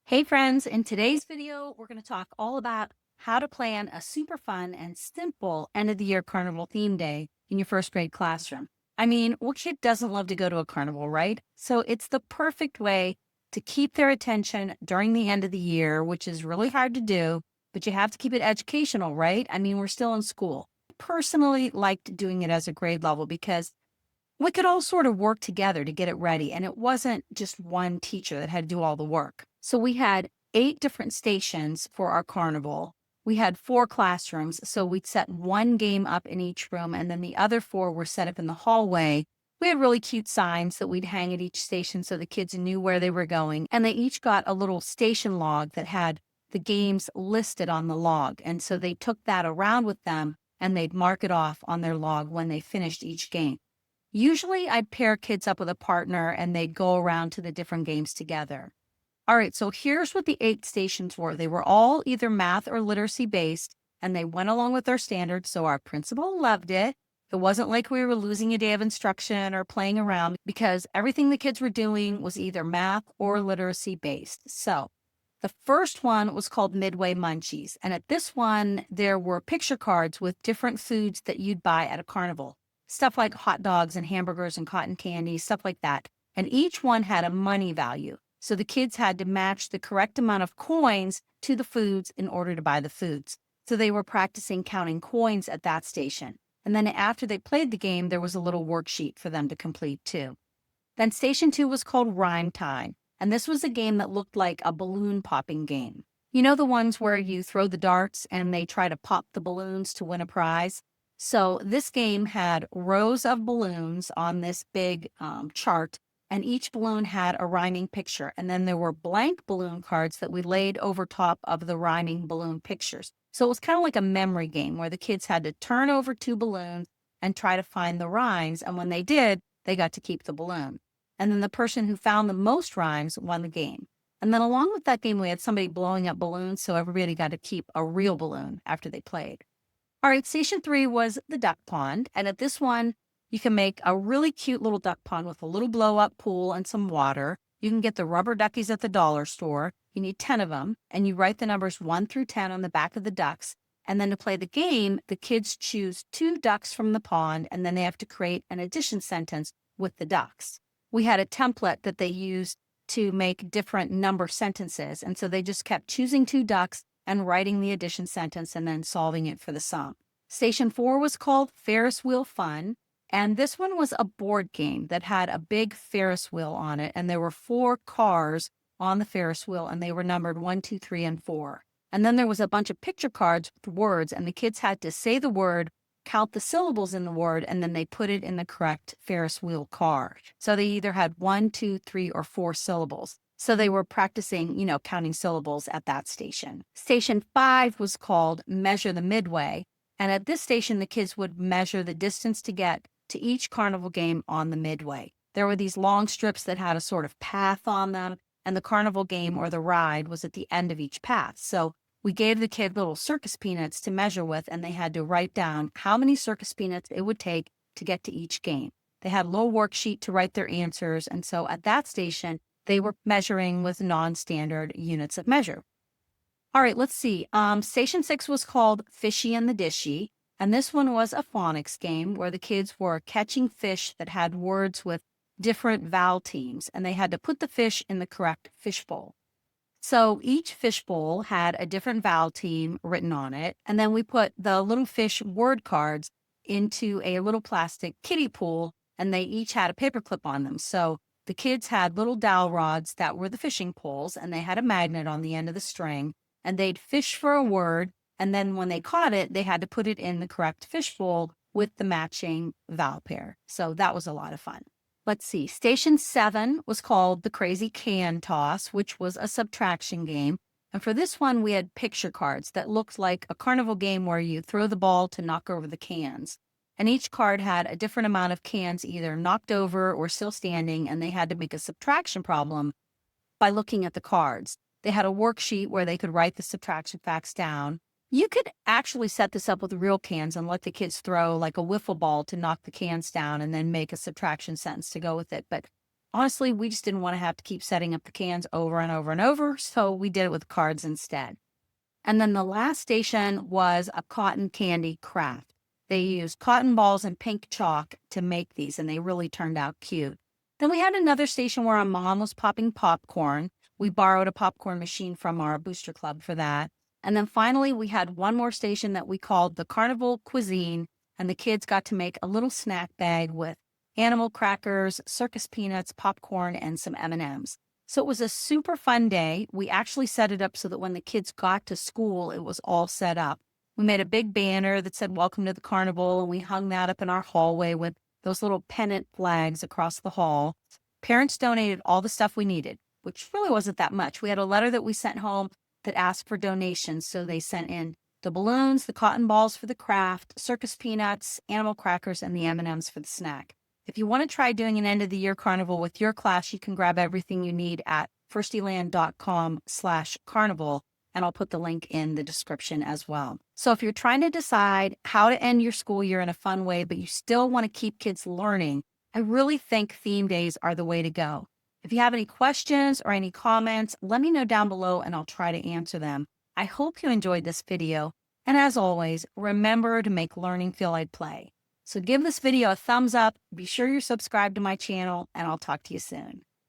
Hey friends, in today's video, we're going to talk all about how to plan a super fun and simple end of the year carnival theme day in your first grade classroom. I mean, what kid doesn't love to go to a carnival, right? So it's the perfect way to keep their attention during the end of the year, which is really hard to do, but you have to keep it educational, right? I mean, we're still in school. Personally liked doing it as a grade level because we could all sort of work together to get it ready. And it wasn't just one teacher that had to do all the work. So we had 8 different stations for our carnival. We had 4 classrooms. So we'd set one game up in each room, and then the other 4 were set up in the hallway. We had really cute signs that we'd hang at each station so the kids knew where they were going. And they each got a little station log that had the games listed on the log. And so they took that around with them and they'd mark it off on their log when they finished each game. Usually I'd pair kids up with a partner and they'd go around to the different games together. All right, so here's what the 8 stations were. They were all either math or literacy based, and they went along with our standards, so our principal loved it. It wasn't like we were losing a day of instruction or playing around because everything the kids were doing was either math or literacy based. So the first one was called Midway Munchies, and at this one, there were picture cards with different foods that you'd buy at a carnival. Stuff like hot dogs and hamburgers and cotton candy, stuff like that. And each one had a money value. So the kids had to match the correct amount of coins to the foods in order to buy the foods. So they were practicing counting coins at that station. And then after they played the game, there was a little worksheet for them to complete too. Then station 2 was called Rhyme Time. And this was a game that looked like a balloon popping game. You know the ones where you throw the darts and they try to pop the balloons to win a prize? So this game had rows of balloons on this big chart, and each balloon had a rhyming picture. And then there were blank balloon cards that we laid over top of the rhyming balloon pictures. So it was kind of like a memory game where the kids had to turn over 2 balloons and try to find the rhymes. And when they did, they got to keep the balloon. And then the person who found the most rhymes won the game. And then along with that game, we had somebody blowing up balloons, so everybody got to keep a real balloon after they played. All right, station 3 was the duck pond. And at this one, you can make a really cute little duck pond with a little blow-up pool and some water. You can get the rubber duckies at the dollar store. You need 10 of them, and you write the numbers 1 through 10 on the back of the ducks. And then to play the game, the kids choose 2 ducks from the pond, and then they have to create an addition sentence with the ducks. We had a template that they used to make different number sentences, and so they just kept choosing 2 ducks and writing the addition sentence and then solving it for the sum. Station 4 was called Ferris Wheel Fun, and this one was a board game that had a big Ferris wheel on it, and there were 4 cars on the Ferris wheel, and they were numbered 1, 2, 3, and 4. And then there was a bunch of picture cards with words, and the kids had to say the word, count the syllables in the word, and then they put it in the correct Ferris wheel car. So they either had 1, 2, 3, or 4 syllables. So they were practicing, counting syllables at that station. Station 5 was called Measure the Midway. And at this station, the kids would measure the distance to get to each carnival game on the Midway. There were these long strips that had a sort of path on them, and the carnival game or the ride was at the end of each path. So we gave the kid little circus peanuts to measure with, and they had to write down how many circus peanuts it would take to get to each game. They had a little worksheet to write their answers. And so at that station, they were measuring with non-standard units of measure. All right, let's see. Station 6 was called Fishy and the Dishy. And this one was a phonics game where the kids were catching fish that had words with different vowel teams, and they had to put the fish in the correct fishbowl. So each fishbowl had a different vowel team written on it. And then we put the little fish word cards into a little plastic kiddie pool, and they each had a paper clip on them. So the kids had little dowel rods that were the fishing poles, and they had a magnet on the end of the string, and they'd fish for a word. And then when they caught it, they had to put it in the correct fishbowl with the matching vowel pair. So that was a lot of fun. Let's see. Station 7 was called the Crazy Can Toss, which was a subtraction game. And for this one, we had picture cards that looked like a carnival game where you throw the ball to knock over the cans. And each card had a different amount of cans either knocked over or still standing, and they had to make a subtraction problem by looking at the cards. They had a worksheet where they could write the subtraction facts down. You could actually set this up with real cans and let the kids throw like a wiffle ball to knock the cans down and then make a subtraction sentence to go with it. But Honestly, we just didn't want to have to keep setting up the cans over and over and over, so we did it with cards instead. And then the last station was a cotton candy craft. They used cotton balls and pink chalk to make these, and they really turned out cute. Then we had another station where our mom was popping popcorn. We borrowed a popcorn machine from our booster club for that. And then finally, we had one more station that we called the Carnival Cuisine, and the kids got to make a little snack bag with animal crackers, circus peanuts, popcorn, and some M&Ms. So it was a super fun day. We actually set it up so that when the kids got to school, it was all set up. We made a big banner that said, "Welcome to the Carnival," and we hung that up in our hallway with those little pennant flags across the hall. Parents donated all the stuff we needed, which really wasn't that much. We had a letter that we sent home that asked for donations. So they sent in the balloons, the cotton balls for the craft, circus peanuts, animal crackers, and the M&Ms for the snack. If you want to try doing an end of the year carnival with your class, you can grab everything you need at firstyland.com/carnival. And I'll put the link in the description as well. So if you're trying to decide how to end your school year in a fun way, but you still want to keep kids learning, I really think theme days are the way to go. If you have any questions or any comments, let me know down below and I'll try to answer them. I hope you enjoyed this video. And as always, remember to make learning feel like play. So give this video a thumbs up, be sure you're subscribed to my channel, and I'll talk to you soon.